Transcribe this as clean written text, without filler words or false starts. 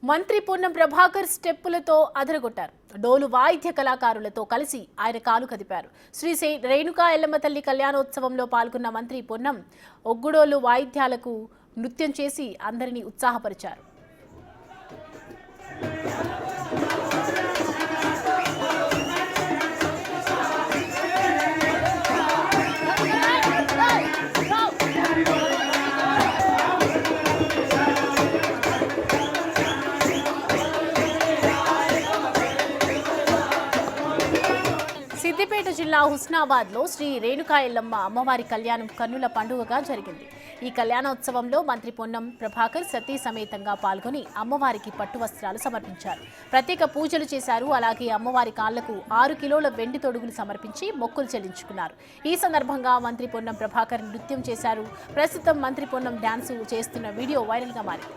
మంత్రి పొన్నం ప్రభాకర్ స్టెప్పులతో అదరగొట్టారు. డోలు వాయిద్య కళాకారులతో కలిసి ఆయన కాలు కదిపారు. శ్రీ రేణుకా ఎల్లమ్మ తల్లి కళ్యాణోత్సవంలో పాల్గొన్న మంత్రి పొన్నం ఒగ్గుడోలు వాయిద్యాలకు నృత్యం చేసి అందరినీ ఉత్సాహపరిచారు. సిద్దిపేట జిల్లా హుస్నాబాద్లో శ్రీ రేణుకా ఎల్లమ్మ అమ్మవారి కళ్యాణం కన్నుల పండుగగా జరిగింది. ఈ కళ్యాణోత్సవంలో మంత్రి పొన్నం ప్రభాకర్ సతీ సమేతంగా పాల్గొని అమ్మవారికి పట్టు వస్త్రాలు సమర్పించారు. ప్రత్యేక పూజలు చేశారు. అలాగే అమ్మవారి కాళ్లకు 6 కిలోల వెండి తొడుగులు సమర్పించి మొక్కులు చెల్లించుకున్నారు. ఈ సందర్భంగా మంత్రి పొన్నం ప్రభాకర్ నృత్యం చేశారు. ప్రస్తుతం మంత్రి పొన్నం డాన్స్ చేస్తున్న వీడియో వైరల్గా మారింది.